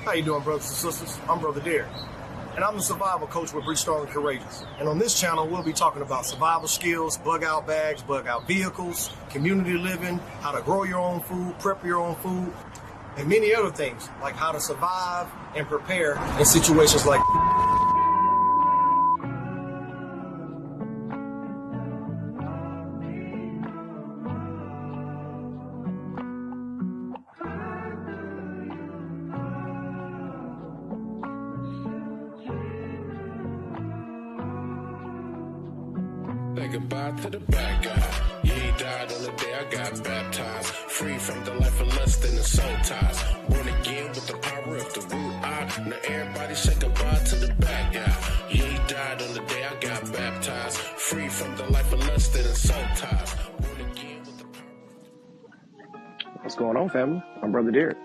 How you doing, brothers and sisters? I'm Brother Derek, and I'm the survival coach with Be Strong and Courageous. And on this channel, we'll be talking about survival skills, bug-out bags, bug-out vehicles, community living, how to grow your own food, prep your own food, and many other things, like how to survive and prepare in situations like Say goodbye to the bad guy. Yeah, he died on the day I got baptized. Free from the life of lust and the soul ties. Born again with the power of the root I. Now everybody say goodbye to the bad guy. Yeah, he died on the day I got baptized. Free from the life of lust and the soul ties. Born again with the power. What's going on, family? I'm Brother Derek.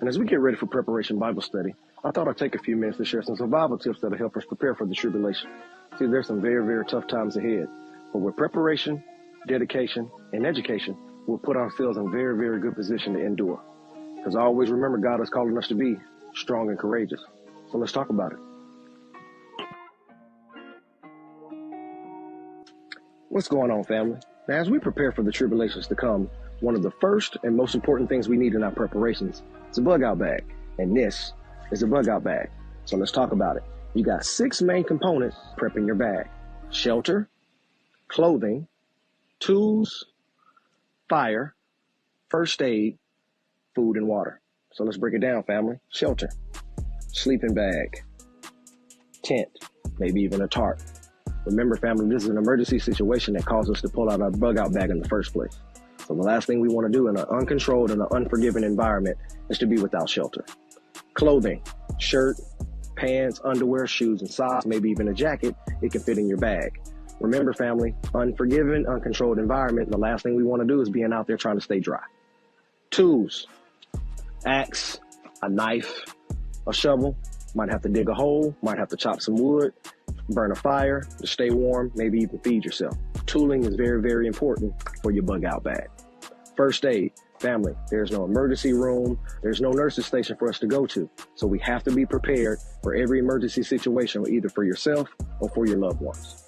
And as we get ready for Preparation Bible Study, I thought I'd take a few minutes to share some survival tips that'll help us prepare for the tribulation. See, there's some very, very tough times ahead. But with preparation, dedication, and education, we'll put ourselves in a very, very good position to endure. Because I always remember God is calling us to be strong and courageous. So let's talk about it. What's going on, family? Now, as we prepare for the tribulations to come, one of the first and most important things we need in our preparations is a bug-out bag. And this is a bug-out bag. So let's talk about it. You got 6 main components prepping your bag: shelter, clothing, tools, fire, first aid, food, and water. So let's break it down, family. Shelter, sleeping bag, tent, maybe even a tarp. Remember, family, this is an emergency situation that caused us to pull out our bug-out bag in the first place. So the last thing we want to do in an uncontrolled and an unforgiving environment is to be without shelter. Clothing, shirt, pants, underwear, shoes, and socks, maybe even a jacket, it can fit in your bag. Remember, family, unforgiving, uncontrolled environment, the last thing we want to do is being out there trying to stay dry. Tools, axe, a knife, a shovel, might have to dig a hole, might have to chop some wood, burn a fire to stay warm, maybe even feed yourself. Tooling is very, very important for your bug-out bag. First aid, family, there's no emergency room, there's no nurse's station for us to go to. So we have to be prepared for every emergency situation, either for yourself or for your loved ones.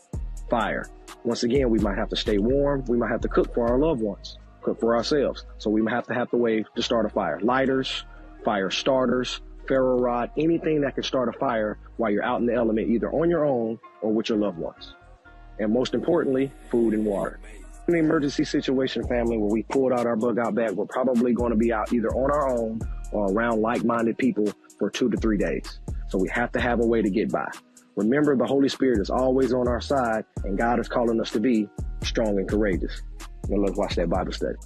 Fire. Once again, we might have to stay warm. We might have to cook for our loved ones, cook for ourselves. So we might have the way to start a fire. Lighters, fire starters, ferro rod, anything that can start a fire while you're out in the element, either on your own or with your loved ones. And most importantly, food and water. In an emergency situation, family, where we pulled out our bug-out bag, we're probably going to be out either on our own or around like-minded people for 2 to 3 days. So we have to have a way to get by. Remember, the Holy Spirit is always on our side, and God is calling us to be strong and courageous. Now let's watch that Bible study.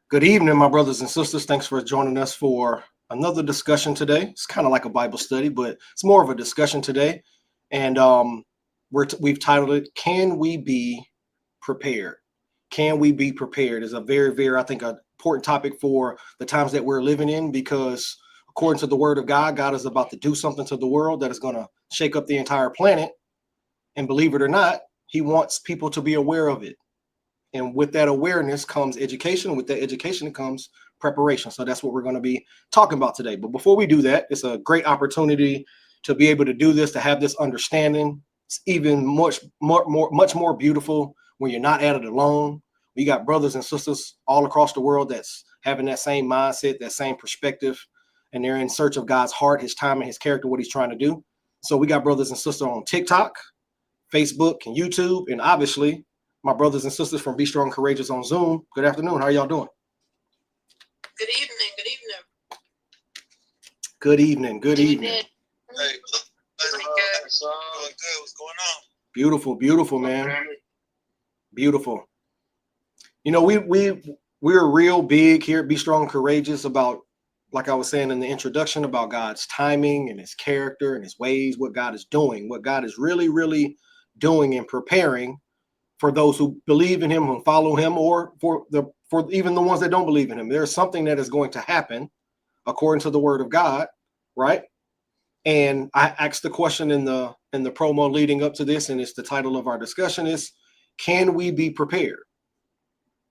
Good evening, my brothers and sisters. Thanks for joining us for another discussion today. It's kind of like a Bible study, but it's more of a discussion today. And we've titled it, Can We Be Prepared? Can we be prepared? Is a very, very, I think, an important topic for the times that we're living in, because according to the word of God, God is about to do something to the world that is going to shake up the entire planet. And believe it or not, he wants people to be aware of it. And with that awareness comes education. With that education comes preparation. So that's what we're going to be talking about today. But before we do that, it's a great opportunity to be able to do this, to have this understanding. It's even much more beautiful when you're not at it alone. We got brothers and sisters all across the world that's having that same mindset, that same perspective, and they're in search of God's heart, his time, and his character, what he's trying to do. So we got brothers and sisters on TikTok, Facebook, and YouTube, and obviously my brothers and sisters from Be Strong Courageous on Zoom. Good afternoon. How are y'all doing? Good evening. Good evening. Good evening. Good evening. Hey, doing good. What's going on? Beautiful, beautiful, man. Beautiful. You know, we're real big here at Be Strong Courageous about, like I was saying in the introduction, about God's timing and his character and his ways, what God is doing, what God is really, really doing and preparing for those who believe in him and follow him, or for for even the ones that don't believe in him. There's something that is going to happen according to the word of God, right? And I asked the question in the promo leading up to this, and it's the title of our discussion is, can we be prepared?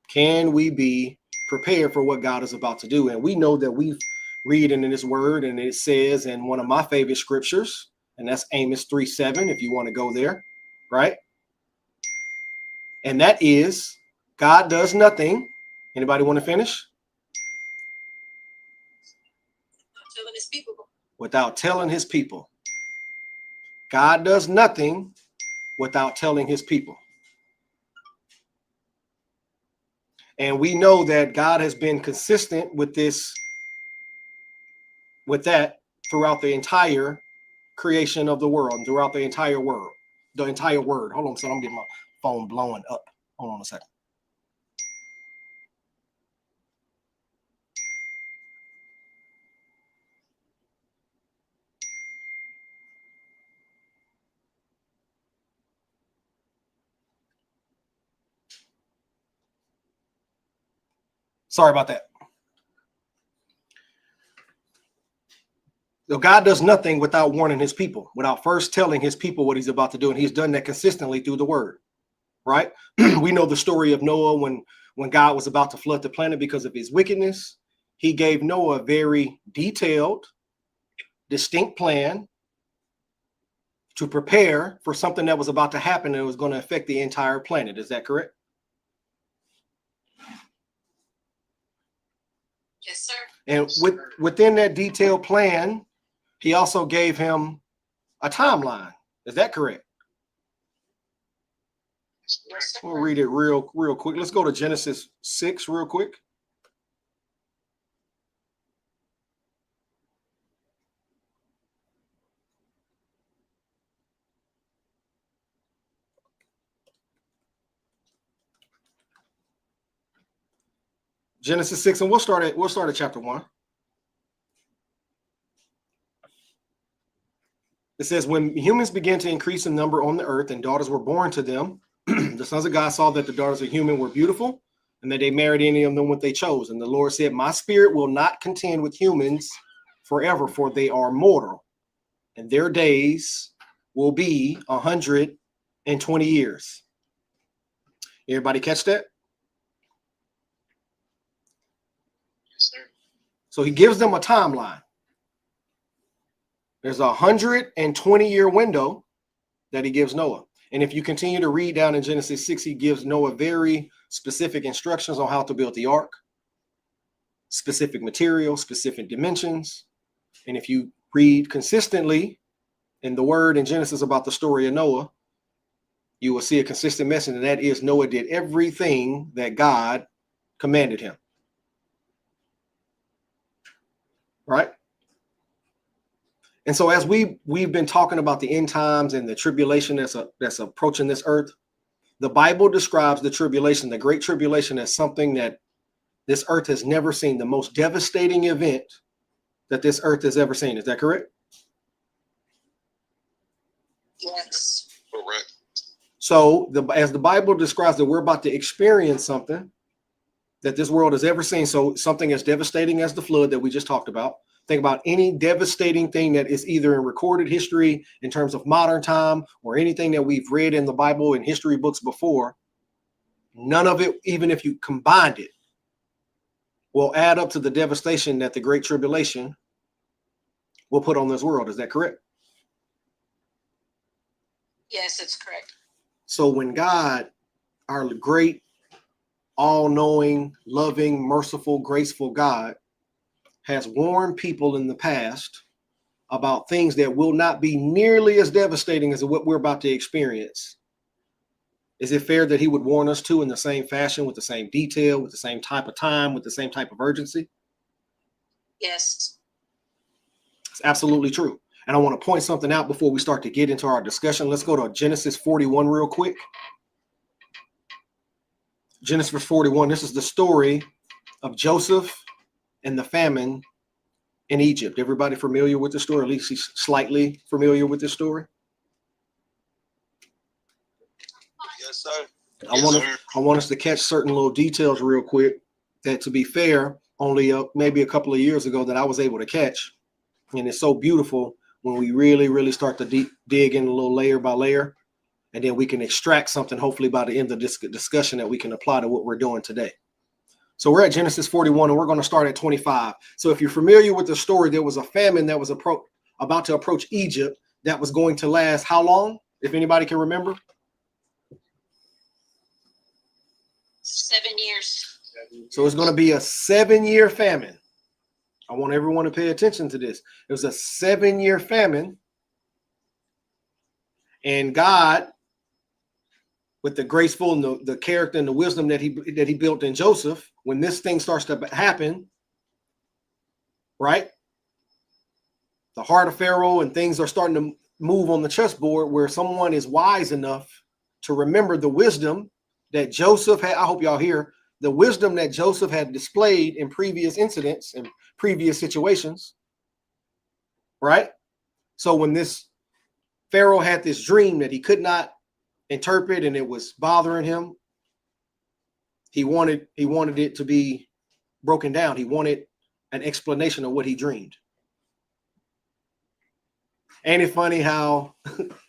Can we be prepared for what God is about to do? And we know that we read in his word, and it says in one of my favorite scriptures, and that's Amos 3:7, if you want to go there, right? And that is, God does nothing. Anybody want to finish? Telling his people. Without telling his people. God does nothing without telling his people. And we know that God has been consistent with this, with that throughout the entire creation of the world and throughout the entire world, the entire word. Hold on a second, I'm getting my phone blowing up. Hold on a second. Sorry about that. So God does nothing without warning his people, without first telling his people what he's about to do. And he's done that consistently through the word, right? We know the story of Noah when God was about to flood the planet because of his wickedness. He gave Noah a very detailed, distinct plan to prepare for something that was about to happen and it was going to affect the entire planet. Is that correct? Yes, sir. And within that detailed plan, he also gave him a timeline. Is that correct? Yes, sir. We'll read it real quick. Let's go to Genesis 6 real quick. Genesis 6, and we'll start at chapter 1. It says, when humans began to increase in number on the earth and daughters were born to them, the sons of God saw that the daughters of human were beautiful and that they married any of them what they chose. And the Lord said, my spirit will not contend with humans forever, for they are mortal, and their days will be 120 years. Everybody catch that? Yes, sir. So he gives them a timeline. There's a 120-year window that he gives Noah. And if you continue to read down in Genesis 6, he gives Noah very specific instructions on how to build the ark, specific materials, specific dimensions. And if you read consistently in the word in Genesis about the story of Noah, you will see a consistent message, and that is Noah did everything that God commanded him. Right? And so as we've been talking about the end times and the tribulation that's approaching this earth, the Bible describes the tribulation, the great tribulation, as something that this earth has never seen, the most devastating event that this earth has ever seen. Is that correct? Yes. Correct. So as the Bible describes that we're about to experience something that this world has ever seen. So something as devastating as the flood that we just talked about. Think about any devastating thing that is either in recorded history in terms of modern time or anything that we've read in the Bible and history books before. None of it, even if you combined it, will add up to the devastation that the Great Tribulation will put on this world. Is that correct? Yes, it's correct. So when God, our great, all-knowing, loving, merciful, graceful God, has warned people in the past about things that will not be nearly as devastating as what we're about to experience, is it fair that he would warn us too in the same fashion, with the same detail, with the same type of time, with the same type of urgency? Yes. It's absolutely true. And I want to point something out before we start to get into our discussion. Let's go to Genesis 41 real quick. Genesis 41, this is the story of Joseph and the famine in Egypt. Everybody familiar with the story? At least he's slightly familiar with this story. Yes, sir. I want us to catch certain little details real quick that, to be fair, only maybe a couple of years ago that I was able to catch. And it's so beautiful when we really, really start to dig in a little layer by layer, and then we can extract something, hopefully by the end of this discussion, that we can apply to what we're doing today. So we're at Genesis 41, and we're going to start at 25. So if you're familiar with the story, there was a famine that was about to approach Egypt that was going to last how long? If anybody can remember. 7 years. So it's going to be a 7-year famine. I want everyone to pay attention to this. It was a 7-year famine. And God, with the graceful and the character and the wisdom that he built in Joseph, when this thing starts to happen, right? The heart of Pharaoh and things are starting to move on the chessboard, where someone is wise enough to remember the wisdom that Joseph had. I hope y'all hear the wisdom that Joseph had displayed in previous incidents and previous situations, right? So when this Pharaoh had this dream that he could not interpret and it was bothering him, he wanted it to be broken down. He wanted an explanation of what he dreamed. Ain't it funny how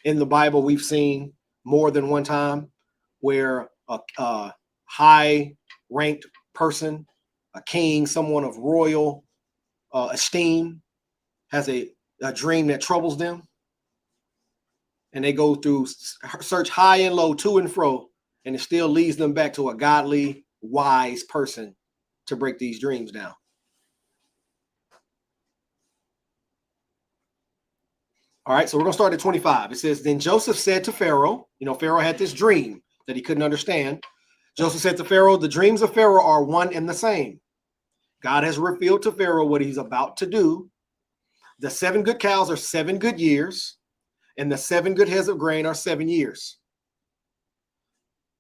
in the Bible we've seen more than one time where a high-ranked person, a king, someone of royal esteem, has a dream that troubles them, and they go through search high and low, to and fro, and it still leads them back to a godly, wise person to break these dreams down. All right, so we're going to start at 25. It says, then Joseph said to Pharaoh, Pharaoh had this dream that he couldn't understand. Joseph said to Pharaoh, the dreams of Pharaoh are one and the same. God has revealed to Pharaoh what he's about to do. The 7 good cows are 7 good years, and the 7 good heads of grain are 7 years.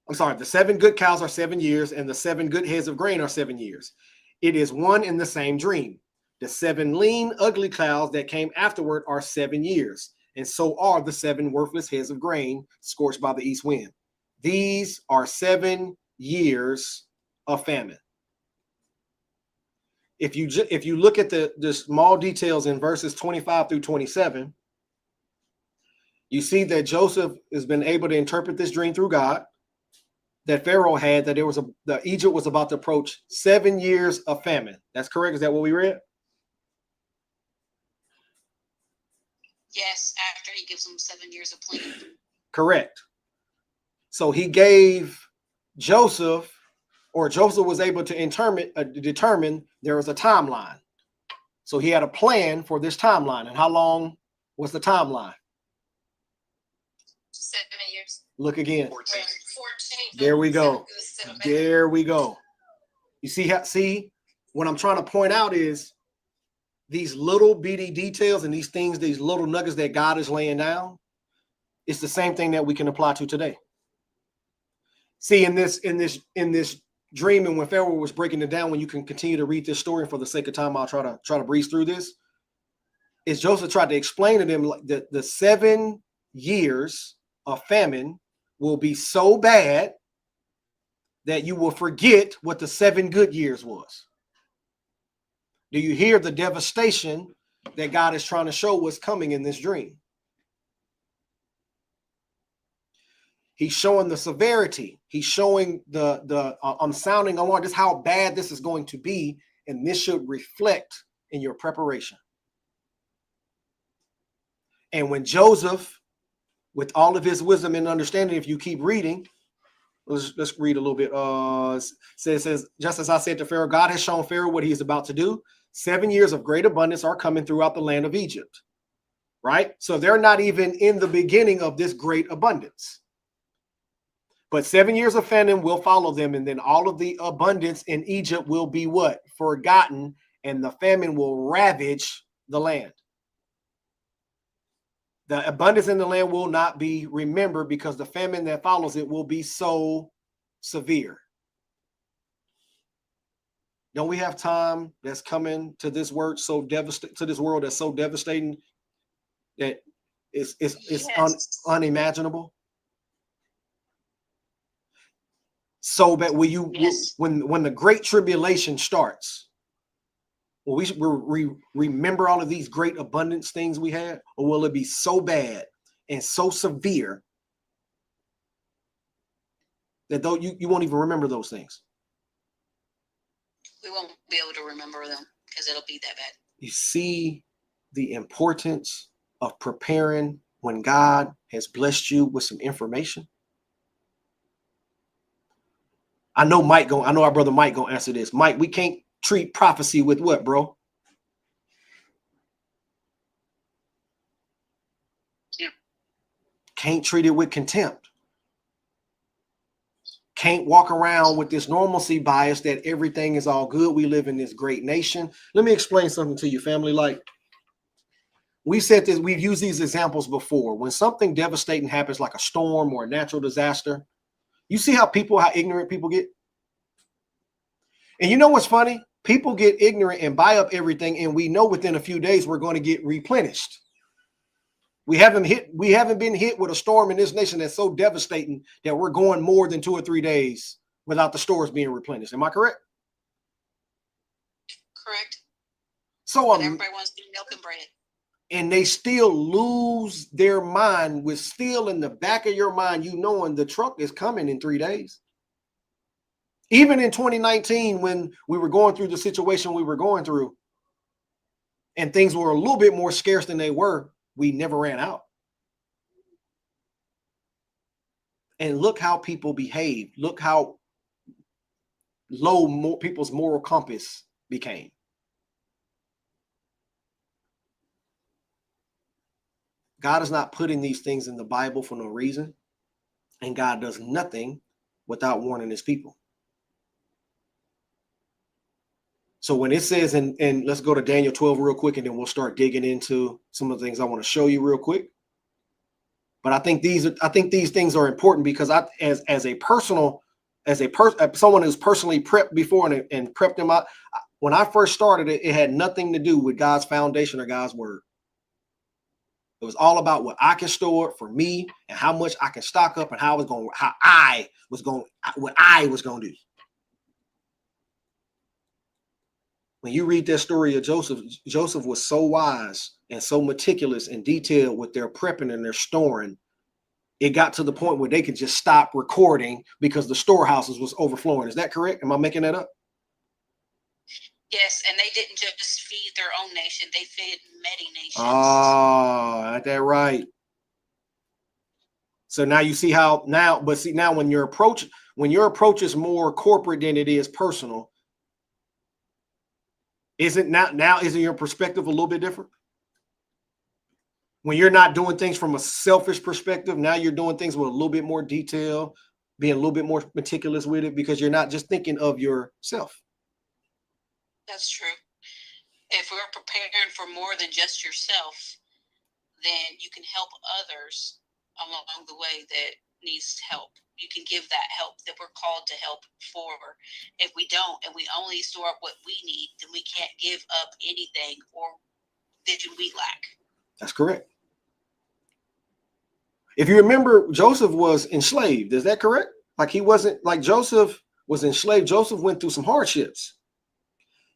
I'm sorry, the 7 good cows are 7 years, and the 7 good heads of grain are 7 years. It is one and the same dream. The 7 lean, ugly cows that came afterward are 7 years, and so are the 7 worthless heads of grain scorched by the east wind. These are 7 years of famine. If you look at the small details in verses 25 through 27, you see that Joseph has been able to interpret this dream through God that Pharaoh had, that Egypt was about to approach 7 years of famine. That's correct. Is that what we read? Yes, after he gives them 7 years of plenty. Correct. So he gave Joseph was able to determine there was a timeline. So he had a plan for this timeline. And how long was the timeline? 7 years. Look again. 14. There we go. There we go. You see what I'm trying to point out is these little bitty details and these things, these little nuggets that God is laying down. It's the same thing that we can apply to today. See, in this dream, and when Pharaoh was breaking it down, when you can continue to read this story, and for the sake of time, I'll try to breeze through this. Is Joseph tried to explain to them that the 7 years of famine will be so bad that you will forget what the 7 good years was. Do you hear the devastation that God is trying to show what's coming in this dream? He's showing the severity. He's showing I'm sounding alarm. This is how bad this is going to be, and this should reflect in your preparation. And when Joseph, with all of his wisdom and understanding, if you keep reading, let's read a little bit. Says, just as I said to Pharaoh, God has shown Pharaoh what he is about to do. 7 years of great abundance are coming throughout the land of Egypt. Right? So they're not even in the beginning of this great abundance. But 7 years of famine will follow them, and then all of the abundance in Egypt will be what? Forgotten, and the famine will ravage the land. The abundance in the land will not be remembered because the famine that follows it will be so severe. Don't we have time that's coming to this word so devastating, to this world that's so devastating that it's unimaginable? So that Yes. when the great tribulation starts, will we remember all of these great abundance things we had, or will it be so bad and so severe that though you won't even remember those things? We won't be able to remember them because it'll be that bad. You see the importance of preparing when God has blessed you with some information. I know our brother Mike gonna answer this. Mike, we can't treat prophecy with what, bro? Yeah. Can't treat it with contempt. Can't walk around with this normalcy bias that everything is all good. We live in this great nation. Let me explain something to you, family. Like we said this, we've used these examples before. When something devastating happens, like a storm or a natural disaster, you see how ignorant people get? And you know what's funny? People get ignorant and buy up everything, and we know within a few days we're going to get replenished. We haven't been hit with a storm in this nation that's so devastating that we're going more than 2 or 3 days without the stores being replenished. Am I correct? Correct. So But everybody wants to do milk and bread. and they still lose their mind with still in the back of your mind, you knowing the truck is coming in 3 days. Even in 2019, when we were going through the situation we were going through, and things were a little bit more scarce than they were, we never ran out. And look how people behave. Look how low people's moral compass became. God is not putting these things in the Bible for no reason. And God does nothing without warning his people. So when it says, and let's go to Daniel 12 real quick, and then we'll start digging into some of the things I want to show you real quick. But I think these things are important because someone who's personally prepped before and prepped them out. When I first started it had nothing to do with God's foundation or God's word. It was all about what I can store for me and how much I can stock up and what I was going to do. When you read that story of Joseph was so wise and so meticulous and detailed with their prepping and their storing. It got to the point where they could just stop recording because the storehouses was overflowing. Is that correct? Am I making that up? Yes, and they didn't just feed their own nation; they fed many nations. Oh, got that right. So now you see how now when your approach is more corporate than it is personal, isn't your perspective a little bit different? When you're not doing things from a selfish perspective, now you're doing things with a little bit more detail, being a little bit more meticulous with it because you're not just thinking of yourself. That's true. If we're preparing for more than just yourself, then you can help others along the way that needs help. You can give that help that we're called to help for. If we don't, and we only store up what we need, then we can't give up anything or that we lack. That's correct. If you remember, Joseph was enslaved. Is that correct? Joseph was enslaved. Joseph went through some hardships.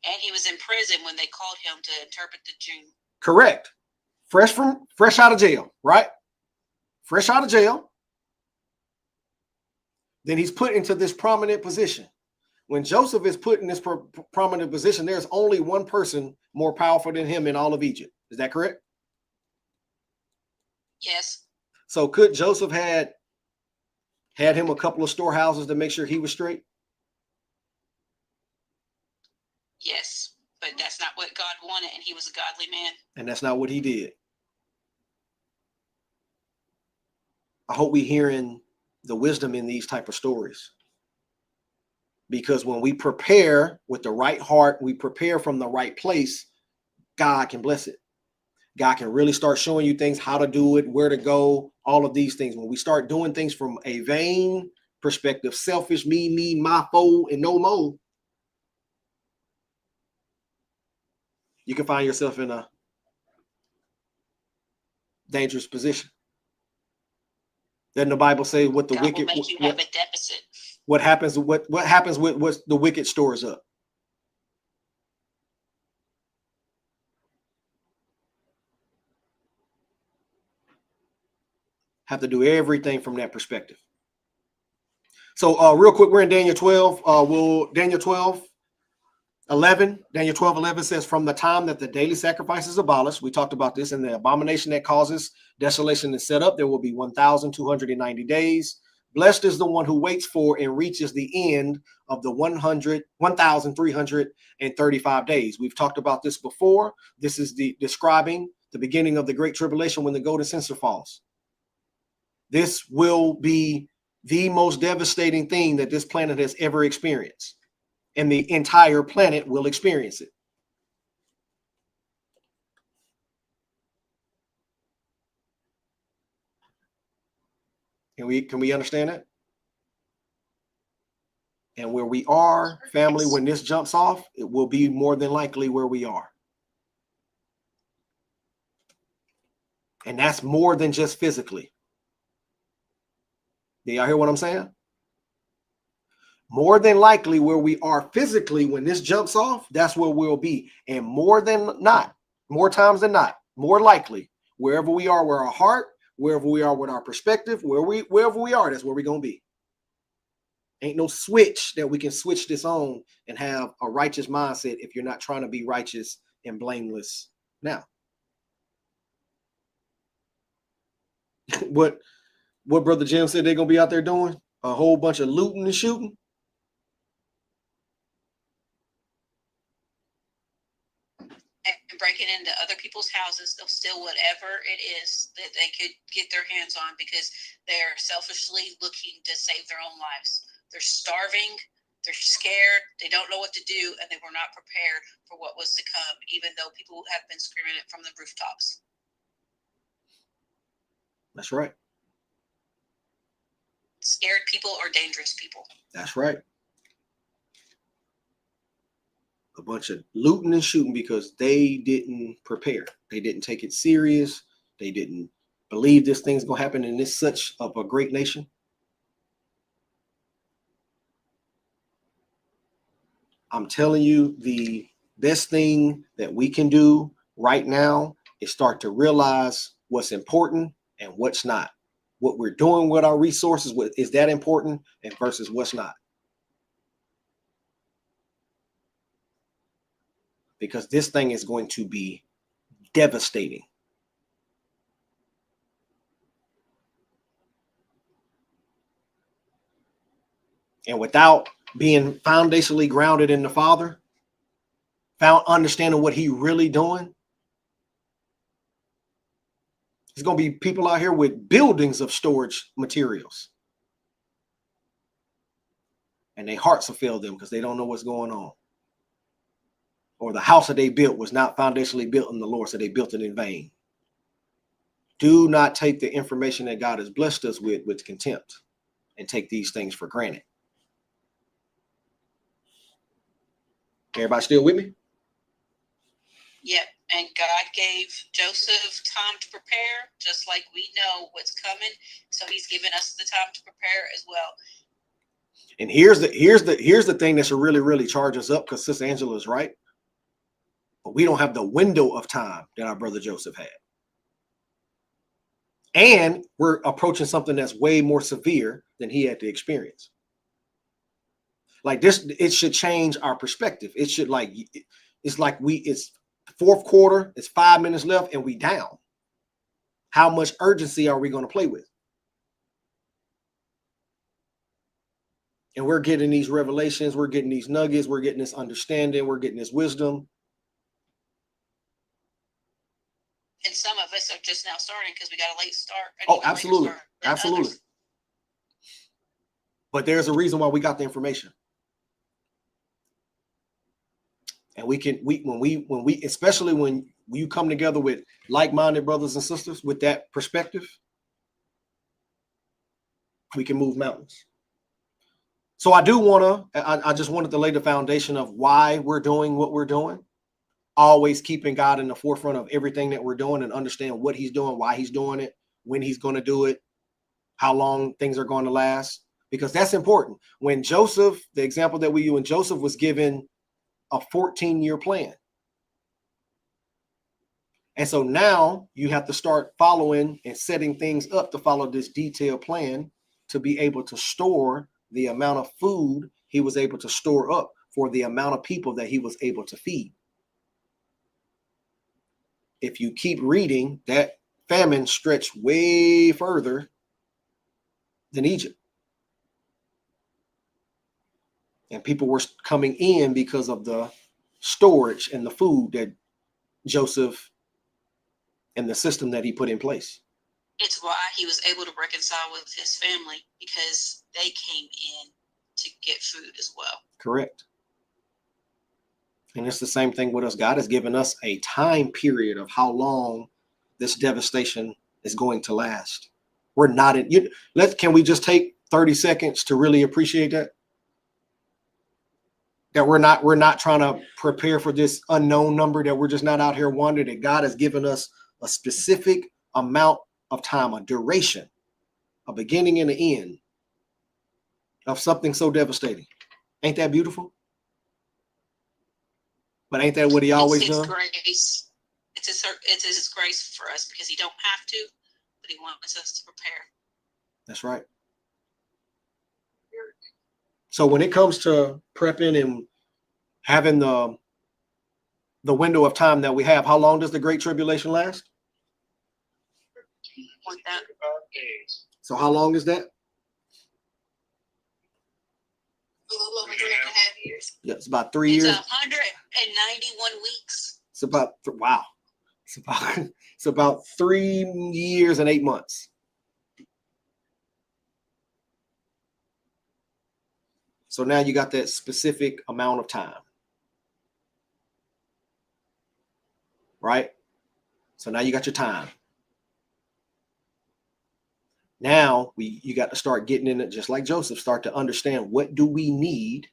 And he was in prison when they called him to interpret the dream. Correct. Fresh out of jail, right? Fresh out of jail. Then he's put into this prominent position. When Joseph is put in this prominent position, there's only one person more powerful than him in all of Egypt. Is that correct? Yes. So could Joseph had him a couple of storehouses to make sure he was straight? Yes, but that's not what God wanted, and he was a godly man. And that's not what he did. I hope we're hearing the wisdom in these type of stories. Because when we prepare with the right heart, we prepare from the right place, God can bless it. God can really start showing you things, how to do it, where to go, all of these things. When we start doing things from a vain perspective, selfish, me, my, foe, and no more, you can find yourself in a dangerous position. Doesn't the Bible say what the God wicked will make you have a deficit? What happens with what the wicked stores up? Have to do everything from that perspective. So real quick, we're in Daniel 12. Daniel 12, 11. Daniel 12, 11 says, from the time that the daily sacrifice is abolished, we talked about this, and the abomination that causes desolation is set up, there will be 1,290 days. Blessed is the one who waits for and reaches the end of the 1,335 days. We've talked about this before. This is describing the beginning of the Great Tribulation when the golden censer falls. This will be the most devastating thing that this planet has ever experienced, and the entire planet will experience it. Can we understand that? And where we are, family, when this jumps off, it will be more than likely where we are. And that's more than just physically. Do y'all hear what I'm saying? More than likely where we are physically when this jumps off, that's where we'll be. And more than not, more times than not, more likely, wherever we are with our heart, wherever we are with our perspective, wherever we are, that's where we're going to be. Ain't no switch that we can switch this on and have a righteous mindset if you're not trying to be righteous and blameless now. What Brother Jim said they're going to be out there doing? A whole bunch of looting and shooting? And breaking into other people's houses. They'll steal whatever it is that they could get their hands on because they're selfishly looking to save their own lives. They're starving, they're scared, they don't know what to do, and they were not prepared for what was to come, even though people have been screaming it from the rooftops. That's right. Scared people are dangerous people. That's right. A bunch of looting and shooting because they didn't prepare. They didn't take it serious. They didn't believe this thing's going to happen in this such of a great nation. I'm telling you, the best thing that we can do right now is start to realize what's important and what's not. What we're doing with our resources, is that important, and versus what's not. Because this thing is going to be devastating. And without being foundationally grounded in the Father, understanding what He's really doing, there's going to be people out here with buildings of storage materials. And their hearts will fail them because they don't know what's going on. Or the house that they built was not foundationally built in the Lord, so they built it in vain. Do not take the information that God has blessed us with contempt and take these things for granted. Everybody still with me? Yep. And God gave Joseph time to prepare, just like we know what's coming. So He's given us the time to prepare as well. And here's the thing that should really, really charge us up, because Sister Angela is right. But we don't have the window of time that our brother Joseph had. And we're approaching something that's way more severe than he had to experience. Like this, it should change our perspective. It should it's fourth quarter, it's 5 minutes left, and we down. How much urgency are we going to play with? And we're getting these revelations, we're getting these nuggets, we're getting this understanding, we're getting this wisdom. And some of us are just now starting because we got a late start. Oh, absolutely. Absolutely. Others. But there's a reason why we got the information. And when we, especially when you come together with like-minded brothers and sisters with that perspective, we can move mountains. So I just wanted to lay the foundation of why we're doing what we're doing. Always keeping God in the forefront of everything that we're doing and understand what He's doing, why He's doing it, when He's going to do it, how long things are going to last. because that's important. When Joseph, the example that we use, when Joseph was given a 14-year plan. And so now you have to start following and setting things up to follow this detailed plan to be able to store the amount of food he was able to store up for the amount of people that he was able to feed. If you keep reading, that famine stretched way further than Egypt. And people were coming in because of the storage and the food that Joseph and the system that he put in place. It's why he was able to reconcile with his family, because they came in to get food as well. Correct. And it's the same thing with us. God has given us a time period of how long this devastation is going to last. We're not in. Can we just take 30 seconds to really appreciate that? That we're not trying to prepare for this unknown number, that we're just not out here wondering, that God has given us a specific amount of time, a duration, a beginning and an end of something so devastating. Ain't that beautiful? But ain't that what he always does? Grace. It's his grace for us, because he don't have to, but he wants us to prepare. That's right. So when it comes to prepping and having the window of time that we have, how long does the Great Tribulation last? 1,000 days. So how long is that? A little over 3.5 years. Yeah, it's about 3 years. It's 191 weeks. It's about wow. It's about 3 years and 8 months. So now you got that specific amount of time. Right? So now you got your time. Now you got to start getting in it, just like Joseph, start to understand, what do we need?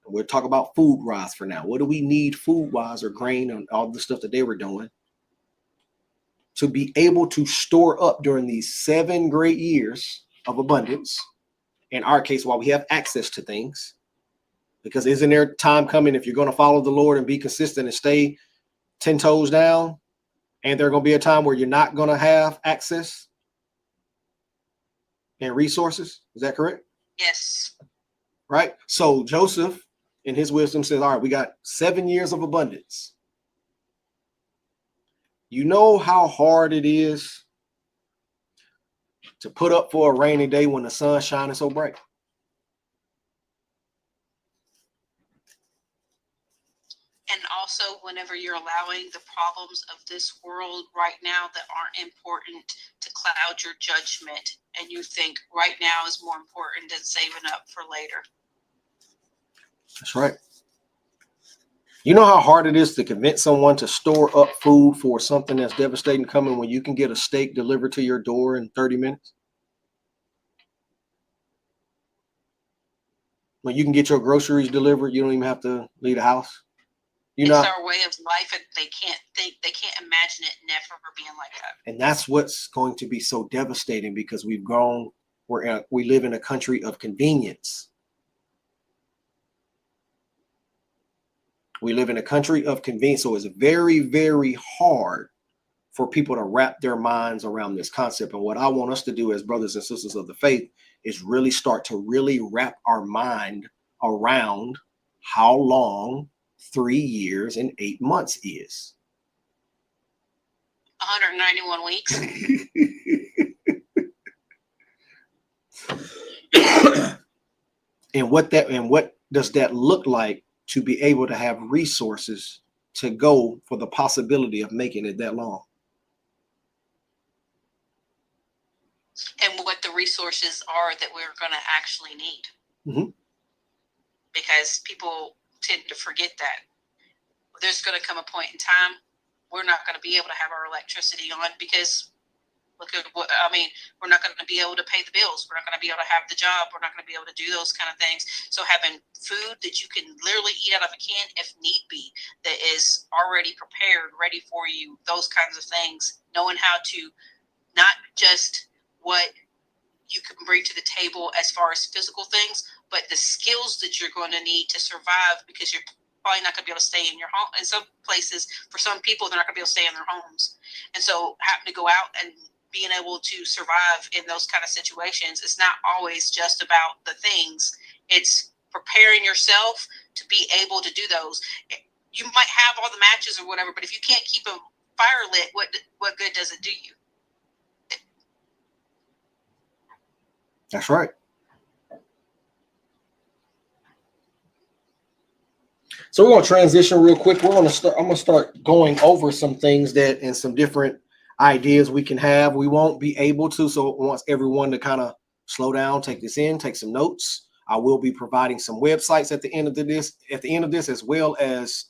We'll talk about food-wise for now. What do we need food-wise, or grain, and all the stuff that they were doing, to be able to store up during these 7 great years of abundance? In our case, while we have access to things, because isn't there time coming, if you're going to follow the Lord and be consistent and stay 10 toes down, and there's going to be a time where you're not going to have access and resources? Is that correct? Yes. Right. So Joseph, in his wisdom, says, all right, we got 7 years of abundance. You know how hard it is to put up for a rainy day when the sun's shining so bright? And also, whenever you're allowing the problems of this world right now that aren't important to cloud your judgment, and you think right now is more important than saving up for later. That's right. You know how hard it is to convince someone to store up food for something that's devastating coming, when you can get a steak delivered to your door in 30 minutes? When you can get your groceries delivered, you don't even have to leave the house. It's our way of life, and they can't imagine it never being like that. And that's what's going to be so devastating, because we live in a country of convenience. We live in a country of convenience. So it's very, very hard for people to wrap their minds around this concept. And what I want us to do as brothers and sisters of the faith is really start to really wrap our mind around how long 3 years and 8 months is. 191 weeks. And what does that look like to be able to have resources to go for the possibility of making it that long? And what the resources are that we're going to actually need. Mm-hmm. Because people tend to forget that. There's going to come a point in time we're not going to be able to have our electricity on, because we're not going to be able to pay the bills. We're not going to be able to have the job. We're not going to be able to do those kind of things. So having food that you can literally eat out of a can if need be, that is already prepared, ready for you, those kinds of things, knowing how to, not just what you can bring to the table as far as physical things, but the skills that you're going to need to survive, because you're probably not going to be able to stay in your home. In some places, for some people, they're not going to be able to stay in their homes. And so having to go out and being able to survive in those kind of situations, it's not always just about the things. It's preparing yourself to be able to do those. You might have all the matches or whatever, but if you can't keep a fire lit, what good does it do you? That's right. So we're going to transition real quick. I'm going to start going over some things that and some different ideas we can have. We won't be able to, so I want everyone to kind of slow down, take this in, take some notes. I will be providing some websites at the end of this, as well as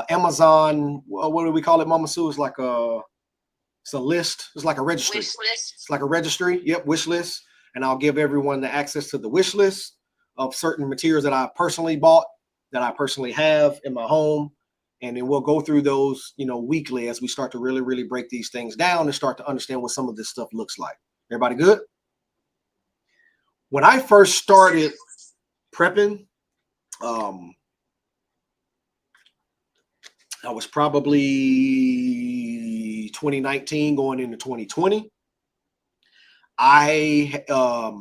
Amazon. What do we call it, Mama Sue? It's like it's a list. It's like a registry. Wish list. It's like a registry. Yep, wish list. And I'll give everyone the access to the wish list of certain materials that I personally bought, that I personally have in my home. And then we'll go through those, weekly as we start to really, really break these things down and start to understand what some of this stuff looks like. Everybody good? When I first started prepping, I was probably 2019 going into 2020. I had a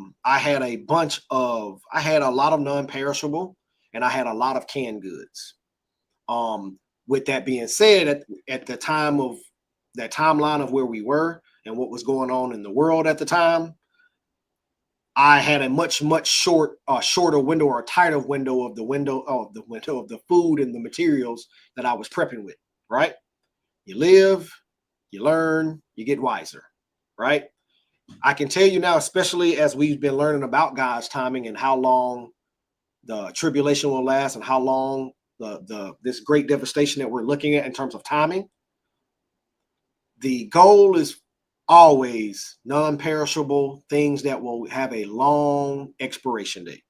lot of non-perishable, and I had a lot of canned goods. With that being said, at the time of that timeline of where we were and what was going on in the world at the time, I had a much shorter window, or a tighter window of the food and the materials that I was prepping with. Right? You live, you learn, you get wiser. Right? I can tell you now, especially as we've been learning about God's timing and how long the tribulation will last and how long this great devastation that we're looking at in terms of timing. The goal is always non-perishable things that will have a long expiration date.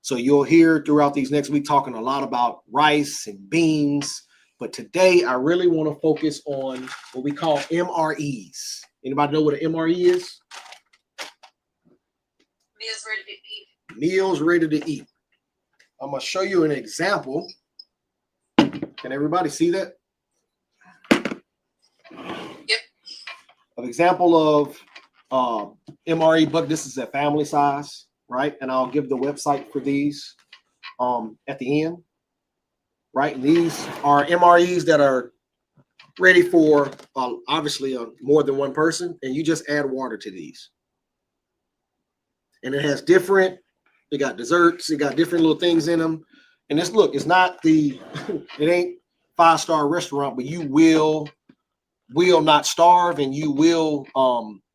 So you'll hear throughout these next week talking a lot about rice and beans, but today I really want to focus on what we call MREs. Anybody know what an MRE is? Meals ready to eat. Meals ready to eat. I'm going to show you an example. Can everybody see that? Yep. An example of MRE book. This is a family size, right? And I'll give the website for these at the end, right? And these are MREs that are ready for obviously more than one person, and you just add water to these. And it has different, it got desserts, it got different little things in them. And this, look, it's not it ain't 5-star restaurant, but you will not starve, and you will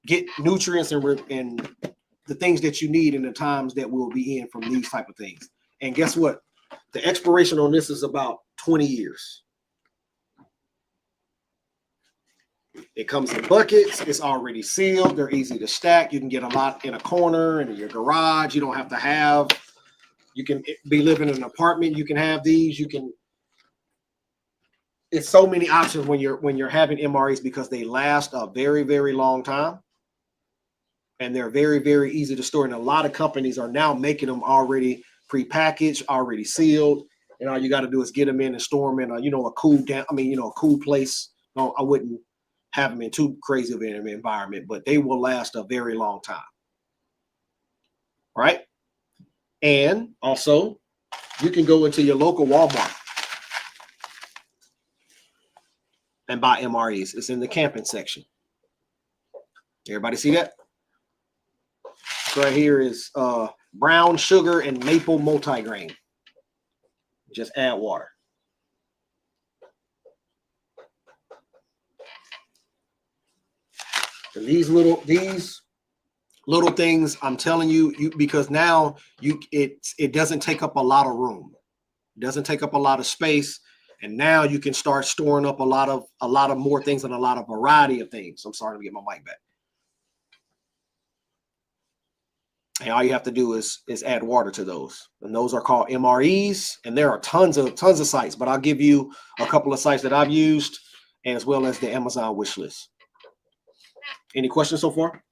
get nutrients and the things that you need in the times that we'll be in from these type of things. And guess what? The expiration on this is about 20 years. It comes in buckets. It's already sealed. They're easy to stack. You can get a lot in a corner in your garage. You don't have to have. You can be living in an apartment. You can have these. You can. It's so many options when you're having MREs, because they last a very, very long time, and they're very, very easy to store. And a lot of companies are now making them already prepackaged, already sealed, and all you got to do is get them in and store them in a cool place. No, I wouldn't have them in too crazy of an environment, but they will last a very long time. Right? And also, you can go into your local Walmart and buy MREs. It's in the camping section. Everybody see that? So right here is brown sugar and maple multigrain. Just add water. And these little things, I'm telling you, because now it doesn't take up a lot of room. It doesn't take up a lot of space. And now you can start storing up a lot of more things and a lot of variety of things. I'm sorry to get my mic back. And all you have to do is add water to those. And those are called MREs. And there are tons of sites, but I'll give you a couple of sites that I've used, as well as the Amazon wish list. Any questions so far?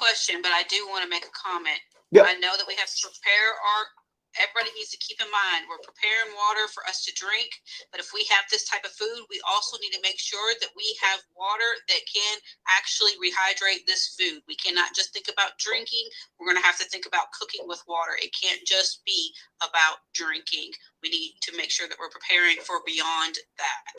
question, but I do want to make a comment. Yep. I know that we have to prepare everybody needs to keep in mind, we're preparing water for us to drink, but if we have this type of food, we also need to make sure that we have water that can actually rehydrate this food. We cannot just think about drinking. We're going to have to think about cooking with water. It can't just be about drinking. We need to make sure that we're preparing for beyond that.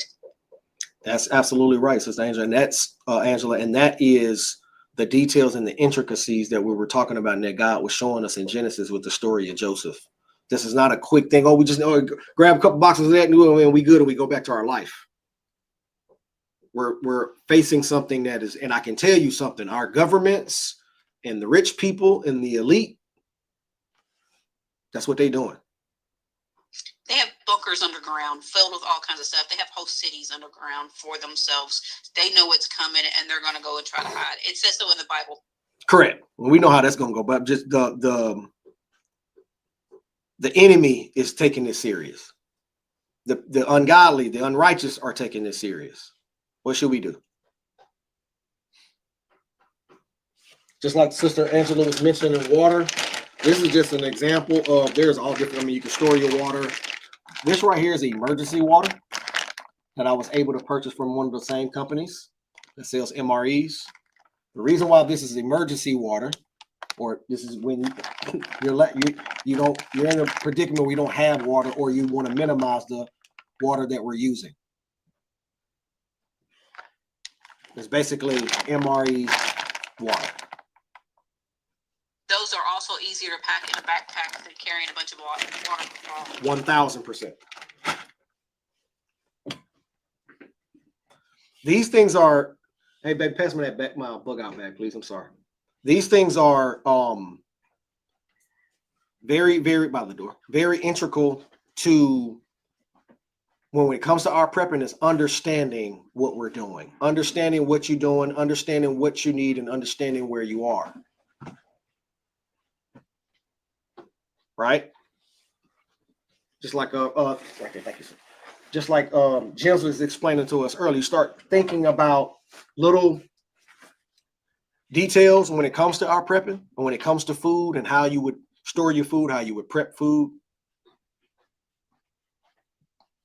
That's absolutely right, Sister Angela. And that's Angela, and that is the details and the intricacies that we were talking about and that God was showing us in Genesis with the story of Joseph. This is not a quick thing. Oh, we just grab a couple boxes of that and we good and we go back to our life. We're facing something that is, and I can tell you something, our governments and the rich people and the elite, that's what they're doing. They have bunkers underground filled with all kinds of stuff. They have whole cities underground for themselves. They know what's coming and they're going to go and try to hide. It says so in the Bible. Correct. Well, we know how that's going to go, but just the enemy is taking this serious. The ungodly, the unrighteous are taking this serious. What should we do? Just like Sister Angela was mentioning water, this is just an example of, there's all different, I mean, you can store your water. This right here is emergency water that I was able to purchase from one of the same companies that sells MREs. The reason why this is emergency water, or this is when you're in a predicament where you don't have water or you want to minimize the water that we're using. It's basically MRE water. Those are also easier to pack in a backpack than carrying a bunch of water. 1000%. These things are, hey babe, pass me that back, my bug out bag, please. I'm sorry. These things are very, very by the door, very integral to when it comes to our prepping is understanding what we're doing, understanding what you're doing, understanding what you need, and understanding where you are. Right? Just like okay, thank you, sir. Just like James was explaining to us earlier, you start thinking about little details when it comes to our prepping and when it comes to food and how you would store your food, how you would prep food.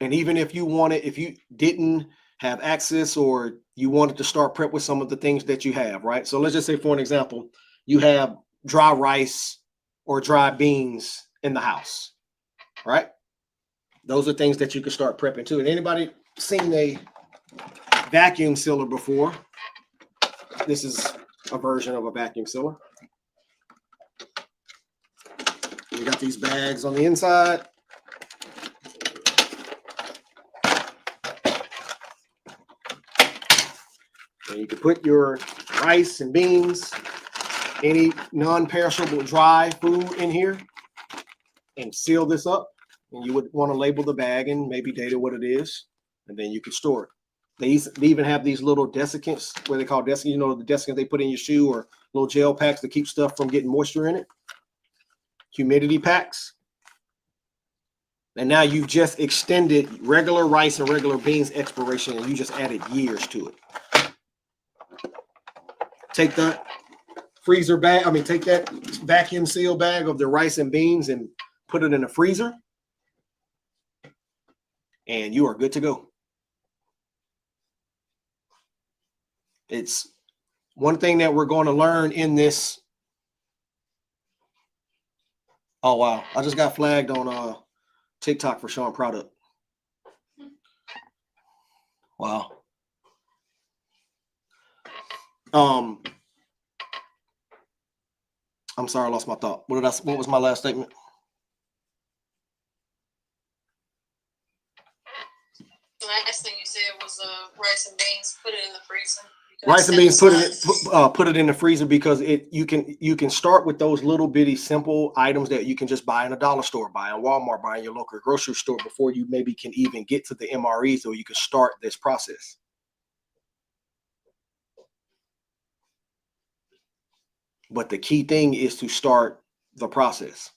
And even if you didn't have access or you wanted to start prep with some of the things that you have, right? So let's just say, for an example, you have dry rice or dry beans in the house, right? Those are things that you can start prepping too. And anybody seen a vacuum sealer before? This is a version of a vacuum sealer. We got these bags on the inside. And you can put your rice and beans, any non-perishable dry food in here and seal this up. And you would want to label the bag and maybe date what it is. And then you can store it. They even have these little desiccants, what they call desiccants, you know, the desiccants they put in your shoe, or little gel packs to keep stuff from getting moisture in it. Humidity packs. And now you've just extended regular rice and regular beans expiration, and you just added years to it. Take that freezer bag, take that vacuum seal bag of the rice and beans and put it in the freezer, and you are good to go. It's one thing that we're going to learn in this. Oh, wow. I just got flagged on TikTok for showing product. Wow. I'm sorry, I lost my thought. What was my last statement? The last thing you said was rice and beans, put it in the freezer. Rice and beans, put it in the freezer, because you can start with those little bitty simple items that you can just buy in a dollar store, buy in Walmart, buy in your local grocery store before you maybe can even get to the MREs, so you can start this process. But the key thing is to start the process.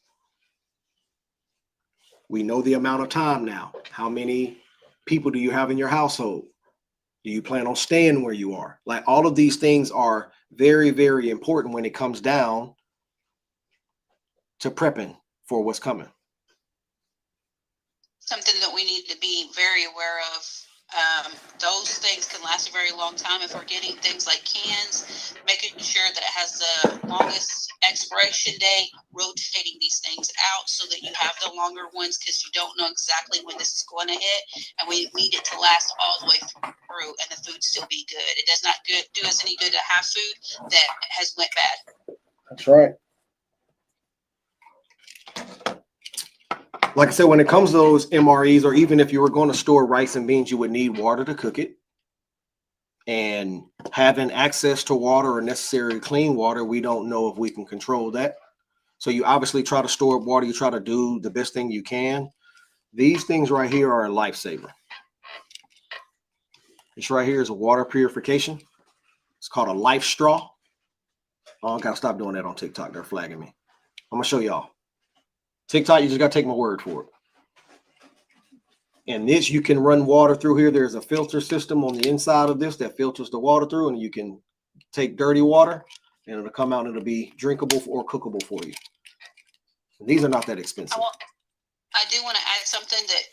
We know the amount of time now. How many people do you have in your household? Do you plan on staying where you are? Like, all of these things are very, very important when it comes down to prepping for what's coming. Something that we need to be very aware of. Those things can last a very long time if we're getting things like cans, making sure that it has the longest expiration date, rotating these things out so that you have the longer ones, because you don't know exactly when this is going to hit, and we need it to last all the way through and the food still be good. It does not do us any good to have food that has went bad. That's right. Like I said, when it comes to those MREs, or even if you were going to store rice and beans, you would need water to cook it. And having access to water or necessary clean water, we don't know if we can control that. So you obviously try to store water. You try to do the best thing you can. These things right here are a lifesaver. This right here is a water purification. It's called a life straw. Oh, I gotta stop doing that on TikTok. They're flagging me. I'm gonna show y'all. TikTok, you just gotta take my word for it. And this, you can run water through here. There's a filter system on the inside of this that filters the water through, and you can take dirty water and it'll come out and it'll be drinkable or cookable for you. And these are not that expensive. I do want to add something that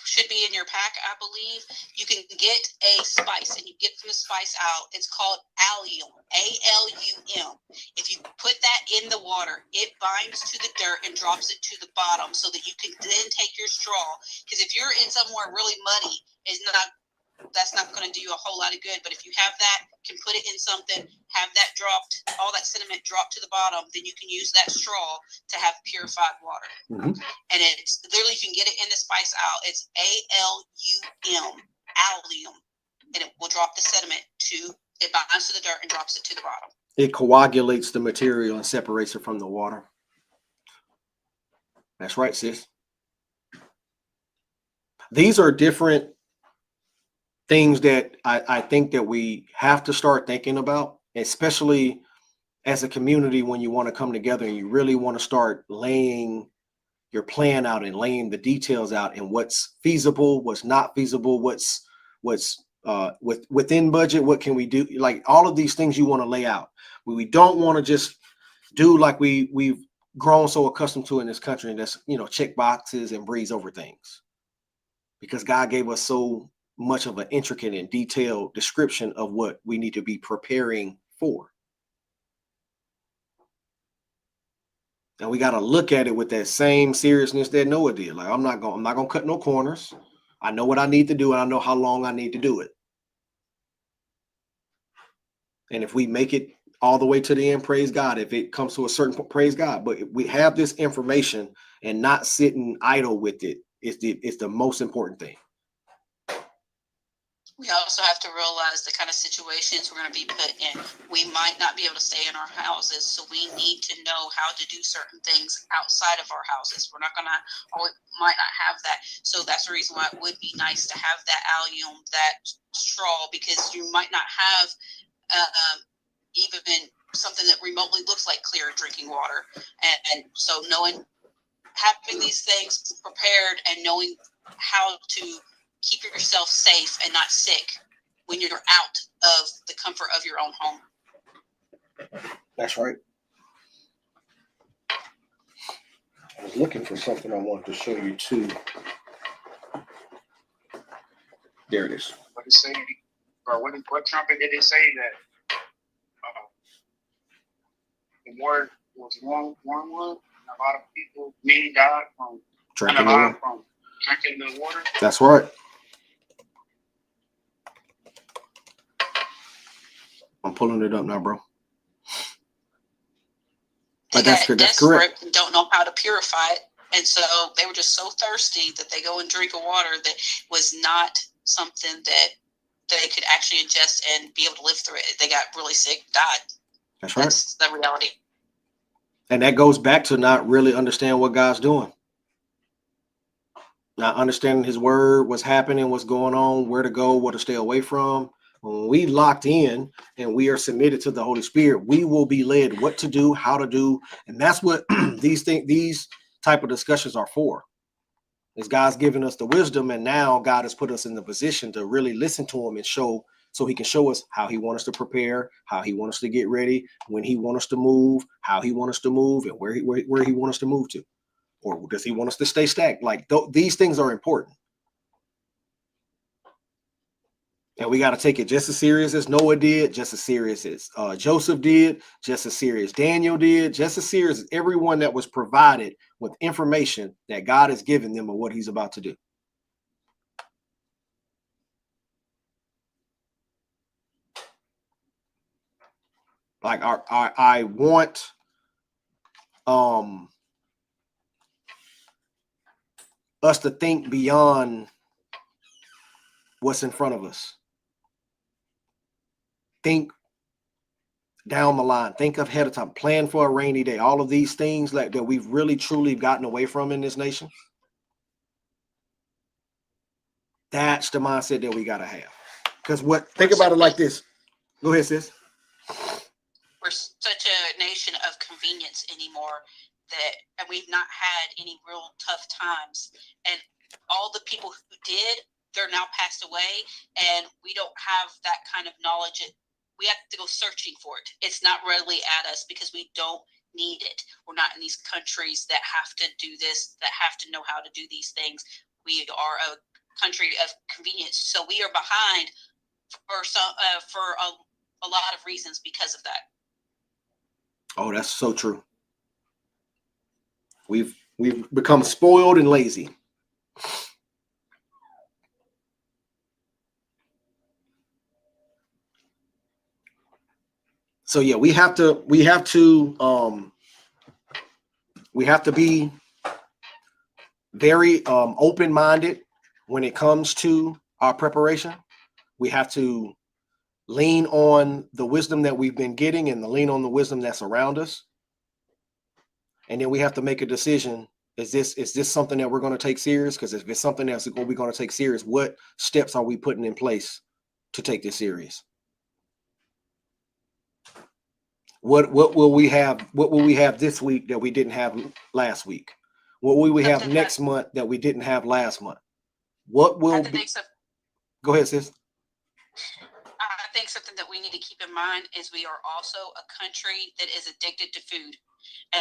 should be in your pack. I believe you can get a spice, and you get from the spice out. It's called allium, ALUM. If you put that in the water, it binds to the dirt and drops it to the bottom, so that you can then take your straw. Because if you're in somewhere really muddy, that's not going to do you a whole lot of good. But if you have that, can put it in something, have that dropped, all that sediment dropped to the bottom, then you can use that straw to have purified water. Mm-hmm. And it's literally, you can get it in the spice out. It's ALUM, allium, and it will drop the sediment it binds to the dirt and drops it to the bottom. It coagulates the material and separates it from the water. That's right, sis. These are different things that I think that we have to start thinking about, especially as a community, when you want to come together and you really want to start laying your plan out and laying the details out, and what's feasible, what's not feasible, what's within budget, what can we do, like all of these things you want to lay out. We don't want to just do like we've grown so accustomed to in this country, and that's, check boxes and breeze over things, because God gave us so much of an intricate and detailed description of what we need to be preparing for. And we got to look at it with that same seriousness that Noah did. Like, I'm not gonna cut no corners. I know what I need to do, and I know how long I need to do it. And if we make it all the way to the end, praise God. If it comes to a certain point, praise God. But if we have this information and not sitting idle with it, it's the most important thing. We also have to realize the kind of situations we're going to be put in. We might not be able to stay in our houses, so we need to know how to do certain things outside of our houses. We're not going to, or we might not have that. So that's the reason why it would be nice to have that allium, that straw, because you might not have even something that remotely looks like clear drinking water. And so having these things prepared and knowing how to keep yourself safe and not sick when you're out of the comfort of your own home. That's right. I was looking for something I wanted to show you too. There it is. What it say? Or what trumpet did it say that the word was one? A lot of people, many died from drinking the water. That's right. I'm pulling it up now, bro. But that's correct. Don't know how to purify it, and so they were just so thirsty that they go and drink a water that was not something that they could actually ingest and be able to live through it. They got really sick, died. That's right. That's the reality. And that goes back to not really understanding what God's doing. Not understanding his word, what's happening, what's going on, where to go, what to stay away from. When we locked in and we are submitted to the Holy Spirit, we will be led what to do, how to do. And that's what these type of discussions are for. Is God's given us the wisdom, and now God has put us in the position to really listen to him and show so he can show us how he wants us to prepare, how he wants us to get ready, when he wants us to move, how he wants us to move, and where he wants us to move to. Or does he want us to stay stagnant? Like these things are important. And we got to take it just as serious as Noah did, just as serious as Joseph did, just as serious Daniel did, just as serious as everyone that was provided with information that God has given them of what he's about to do. Like I want us to think beyond what's in front of us. Think down the line, think ahead of time, plan for a rainy day. All of these things that we've really truly gotten away from in this nation. That's the mindset that we got to have. Because think about it like this. Go ahead, sis. We're such a nation of convenience anymore and we've not had any real tough times. And all the people who did, they're now passed away, and we don't have that kind of knowledge. We have to go searching for it. It's not readily at us because we don't need it. We're not in these countries that have to do this, that have to know how to do these things. We are a country of convenience, so we are behind for a lot of reasons because of that. Oh, that's so true. We've become spoiled and lazy. So yeah, we have to be very open-minded when it comes to our preparation. We have to lean on the wisdom that we've been getting and lean on the wisdom that's around us. And then we have to make a decision. Is this something that we're going to take serious? Because if it's something that's we're going to take serious, what steps are we putting in place to take this serious? What will we have? What will we have this week that we didn't have last week? What will we have next month that we didn't have last month? What will be? Go ahead, sis. I think something that we need to keep in mind is we are also a country that is addicted to food.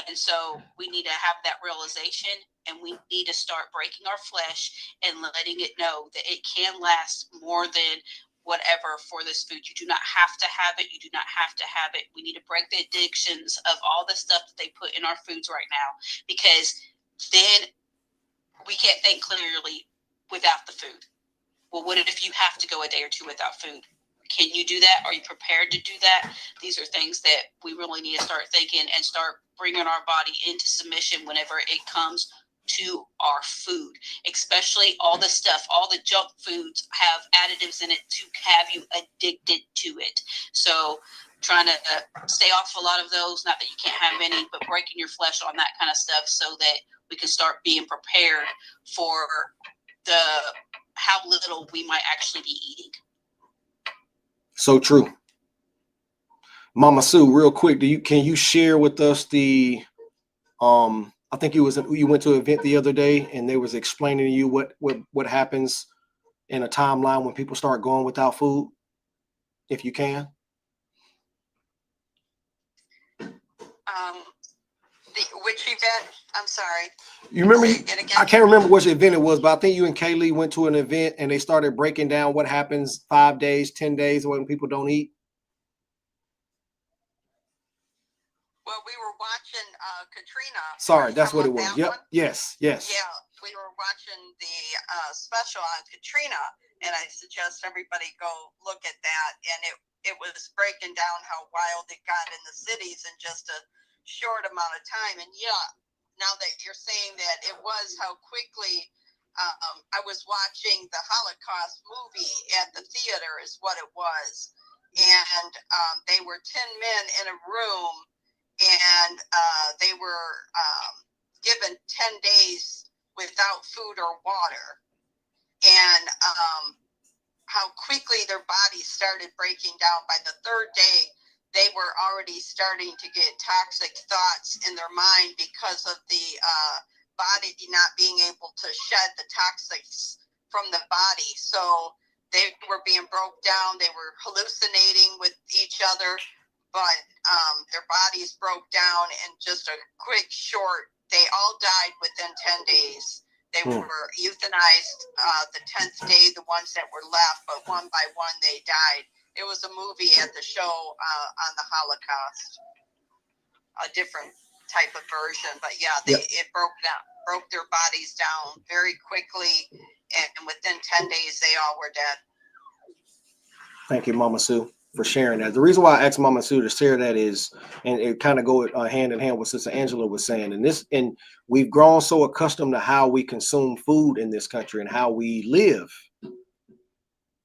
And so we need to have that realization, and we need to start breaking our flesh and letting it know that it can last more than whatever for this food. You do not have to have it. You do not have to have it. We need to break the addictions of all the stuff that they put in our foods right now, because then we can't think clearly without the food. Well, what if you have to go a day or two without food? Can you do that? Are you prepared to do that? These are things that we really need to start thinking and start bringing our body into submission whenever it comes to our food, especially all the stuff, all the junk foods have additives in it to have you addicted to it. So trying to stay off a lot of those, not that you can't have any, but breaking your flesh on that kind of stuff so that we can start being prepared for how little we might actually be eating. So true. Mama Sue, real quick, can you share with us the I think you went to an event the other day and they was explaining to you what happens in a timeline when people start going without food, if you can. Which event? I'm sorry. You remember? I can't remember which event it was, but I think you and Kaylee went to an event and they started breaking down what happens 5 days, 10 days when people don't eat. Well, we were watching Katrina. Sorry, that's what it was. Yep. Yes. Yeah, we were watching the special on Katrina, and I suggest everybody go look at that. And it was breaking down how wild it got in the cities in just a short amount of time. And yeah, now that you're saying that, it was how quickly I was watching the Holocaust movie at the theater is what it was. And they were 10 men in a room, and they were given 10 days without food or water. And how quickly their bodies started breaking down. By the third day, they were already starting to get toxic thoughts in their mind because of the body not being able to shed the toxics from the body. So they were being broke down. They were hallucinating with each other, but their bodies broke down in just a quick, short. They all died within 10 days. They were euthanized the 10th day, the ones that were left, but one by one they died. It was a movie at the show on the Holocaust, a different type of version, but yeah, it broke their bodies down very quickly, and within 10 days they all were dead. Thank you, Mama Sue, for sharing that. The reason why I asked Mama Sue to share that is, and it kind of go hand in hand with Sister Angela was saying, and we've grown so accustomed to how we consume food in this country and how we live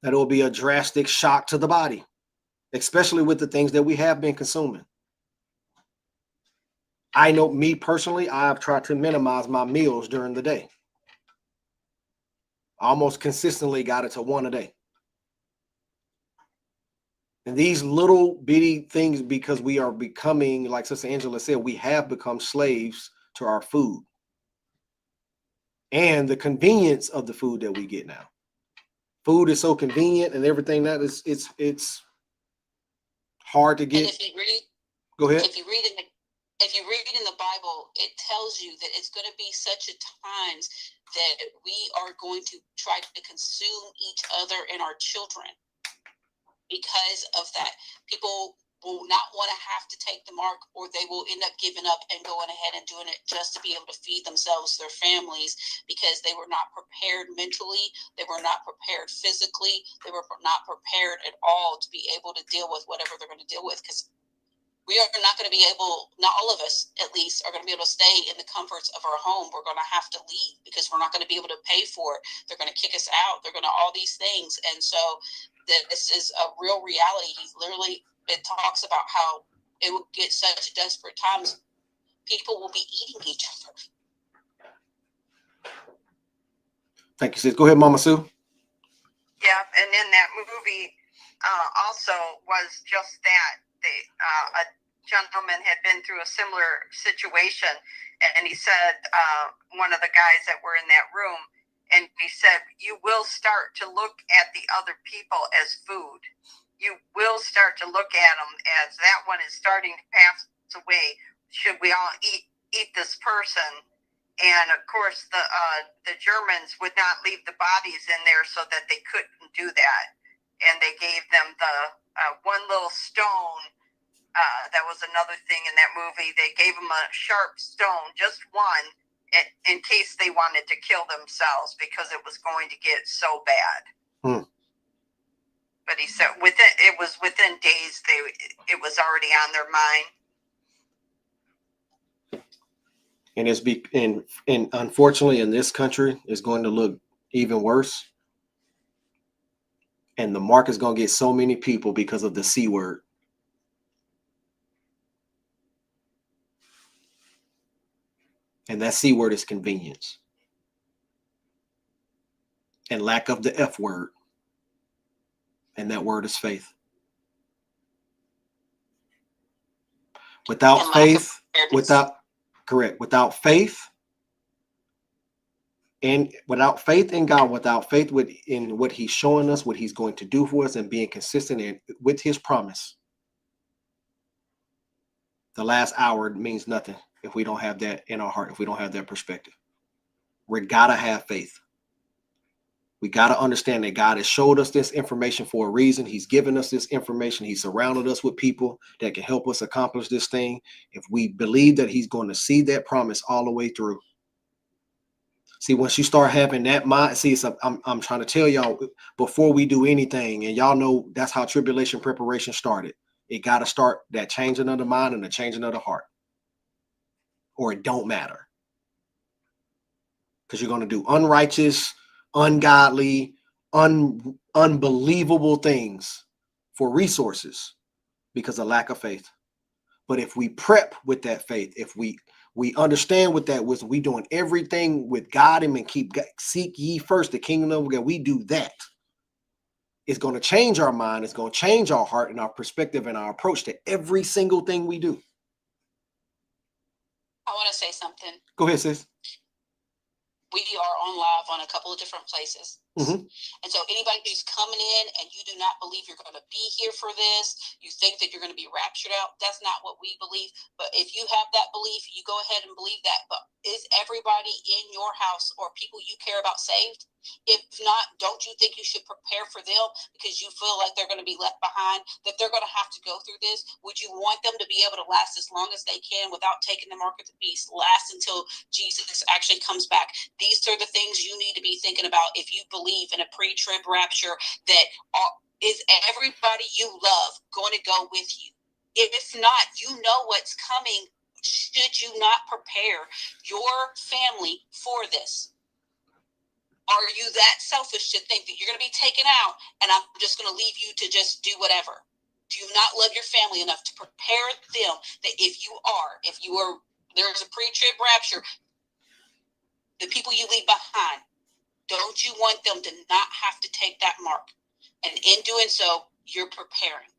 that it will be a drastic shock to the body, especially with the things that we have been consuming. I know me personally, I've tried to minimize my meals during the day. I almost consistently got it to one a day. And these little bitty things, because we are becoming, like Sister Angela said, we have become slaves to our food and the convenience of the food that we get now. Food is so convenient and everything that is, it's hard to get. And if you read, go ahead. If you read in the Bible, it tells you that it's going to be such a times that we are going to try to consume each other and our children. Because of that, people will not want to have to take the mark, or they will end up giving up and going ahead and doing it just to be able to feed themselves, their families, because they were not prepared mentally, they were not prepared physically, they were not prepared at all to be able to deal with whatever they're going to deal with. Because we are not going to be able, not all of us at least, are going to be able to stay in the comforts of our home. We're going to have to leave because we're not going to be able to pay for it. They're going to kick us out. They're going to all these things. And so this is a real reality. It talks about how it will get such desperate times. People will be eating each other. Thank you, sis. Go ahead, Mama Sue. Yeah, and in that movie also was just that. A gentleman had been through a similar situation, and he said, one of the guys that were in that room, and he said, you will start to look at the other people as food. You will start to look at them as that one is starting to pass away. Should we all eat this person? And of course, the Germans would not leave the bodies in there so that they couldn't do that. And they gave them the one little stone. That was another thing in that movie. They gave them a sharp stone, just one, in case they wanted to kill themselves because it was going to get so bad. But he said within days it was already on their mind. And unfortunately, in this country, it's going to look even worse. And the mark is going to get so many people because of the C word. And that C word is convenience. And lack of the F word. And that word is faith. Without faith in God, without faith in what he's showing us, what he's going to do for us, and being consistent with his promise, the last hour means nothing if we don't have that in our heart, if we don't have that perspective. We gotta have faith. We gotta understand that God has showed us this information for a reason. He's given us this information. He surrounded us with people that can help us accomplish this thing. If we believe that he's going to see that promise all the way through. See, once you start having that mind, I'm trying to tell y'all before we do anything, and y'all know that's how tribulation preparation started. It got to start that changing of the mind and the changing of the heart, or it don't matter. Because you're going to do unrighteous, ungodly, unbelievable things for resources because of lack of faith. But if we prep with that faith, if we understand what that was, we doing everything with God and seek ye first the kingdom of God. We do that. It's going to change our mind. It's going to change our heart and our perspective and our approach to every single thing we do. I want to say something. Go ahead, sis. we are on live on a couple of different places. Mm-hmm. And so anybody who's coming in and you do not believe you're going to be here for this, you think that you're going to be raptured out, that's not what we believe. But if you have that belief, you go ahead and believe that. But is everybody in your house or people you care about saved? If not, don't you think you should prepare for them because you feel like they're going to be left behind, that they're going to have to go through this? Would you want them to be able to last as long as they can without taking the mark of the beast, last until Jesus actually comes back? These are the things you need to be thinking about if you believe in a pre-trib rapture, that is everybody you love going to go with you? If not, you know what's coming. Should you not prepare your family for this? Are you that selfish to think that you're going to be taken out and I'm just going to leave you to just do whatever? Do you not love your family enough to prepare them that if there's a pre-trib rapture, the people you leave behind, don't you want them to not have to take that mark? And in doing so, you're preparing.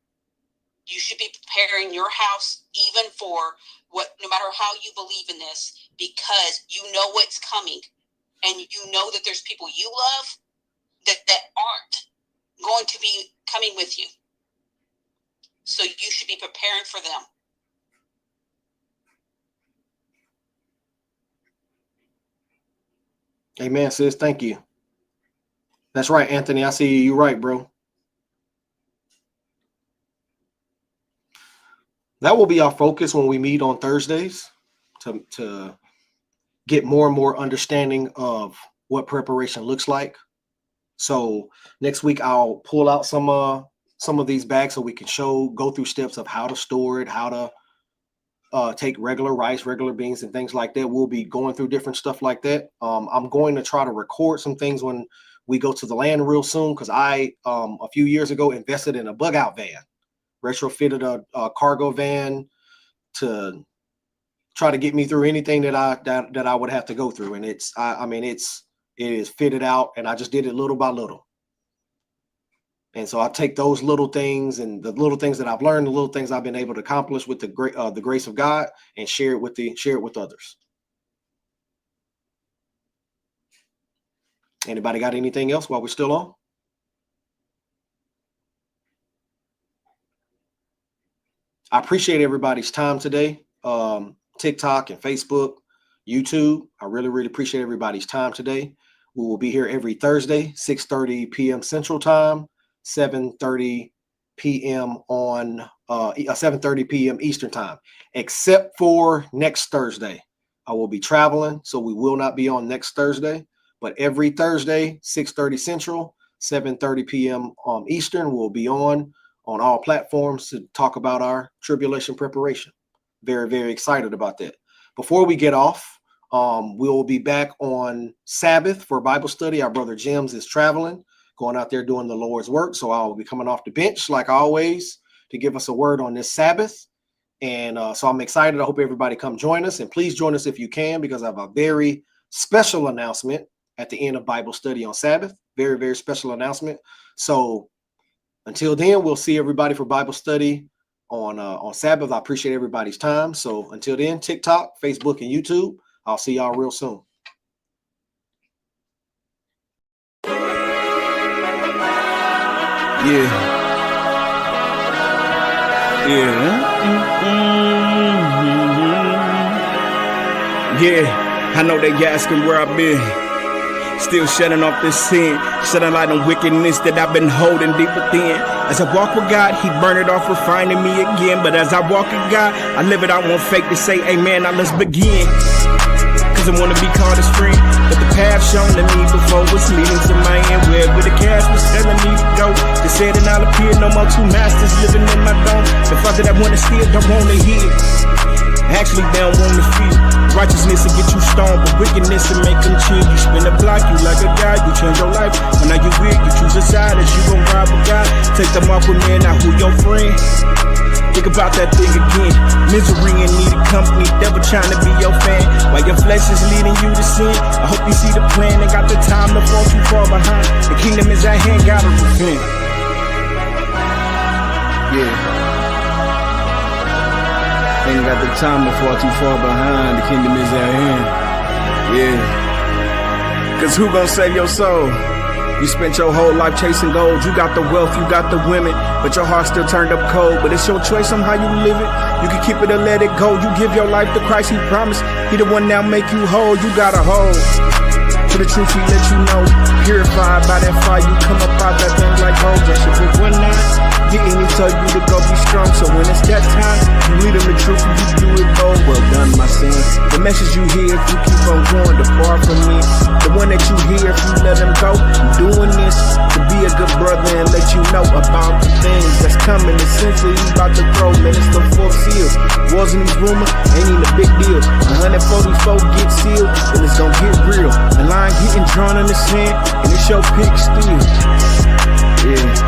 You should be preparing your house even for what, no matter how you believe in this, because you know what's coming. And you know that there's people you love that aren't going to be coming with you. So you should be preparing for them. Amen, sis. Thank you. That's right, Anthony. I see you. You're right, bro. That will be our focus when we meet on Thursdays, to get more and more understanding of what preparation looks like. So next week I'll pull out some of these bags so we can go through steps of how to store it, how to take regular rice, regular beans, and things like that. We'll be going through different stuff like that. I'm going to try to record some things when we go to the land real soon, because I a few years ago invested in a bug out van, retrofitted a cargo van to try to get me through anything that I would have to go through. And it is fitted out, and I just did it little by little. And so I take those little things and the little things that I've learned, the little things I've been able to accomplish with the grace of God, and share it with others. Anybody got anything else while we're still on? I appreciate everybody's time today. TikTok and Facebook, YouTube. I really, really appreciate everybody's time today. We will be here every Thursday, 6:30 p.m. Central Time, 7:30 p.m. on 7:30 p.m. Eastern Time, except for next Thursday. I will be traveling, so we will not be on next Thursday. But every Thursday, 6:30 Central, 7:30 p.m. Eastern, we'll be on all platforms to talk about our tribulation preparation. Very, very excited about that. Before we get off, we'll be back on Sabbath for Bible study. Our brother James is traveling, going out there doing the Lord's work. So I'll be coming off the bench like always to give us a word on this Sabbath. And so I'm excited. I hope everybody come join us, and please join us if you can, because I have a very special announcement at the end of Bible study on Sabbath. Very, very special announcement. So until then, we'll see everybody for Bible study on Sabbath. I appreciate everybody's time. So until then, TikTok, Facebook, and YouTube. I'll see y'all real soon. Yeah, I know they asking where I've been. Still shedding off this sin, shedding light on wickedness that I've been holding deep within. As I walk with God, He burn it off, refining me again. But as I walk with God, I live it out, won't fake to say amen. Now let's begin. Cause I wanna be called His friend, but the path shown to me before was leading to my end. Where the cash was telling me to go, they said and I'll appear, no more two masters living in my dome. The father that wanna steal don't wanna hear. Actually, they don't wanna feel. Righteousness will get you stoned, but wickedness will make them chill. You spin a block, you like a guy, you change your life. But now you weird, you choose a side as you gon' ride with God. Take them off with me, now who your friend? Think about that thing again. Misery and needed company, devil trying to be your fan. While your flesh is leading you to sin, I hope you see the plan and got the time to fall too far behind. The kingdom is at hand, gotta repent. Yeah. Ain't got the time to fall too far behind. The kingdom is at hand. Yeah. Cause who gon' save your soul? You spent your whole life chasing gold. You got the wealth, you got the women, but your heart still turned up cold. But it's your choice on how you live it. You can keep it or let it go. You give your life to Christ, he promised. He the one now make you whole. You gotta hold to the truth, he let you know. Purified by that fire, you come up out that thing like gold. Just if it one night, getting he told you to go be strong. So when it's that time, you lead him the truth and you do it bold. Well done, my son. The message you hear if you keep on going, depart from me. The one that you hear if you let him go. I'm doing this to be a good brother and let you know about the things that's coming. Essentially, he's about to throw, man, it's the fourth seal. Wars in these rumors ain't even a big deal. 144 get sealed, then it's gonna get real. The line getting drawn in the sand, and it's your pick still. Yeah.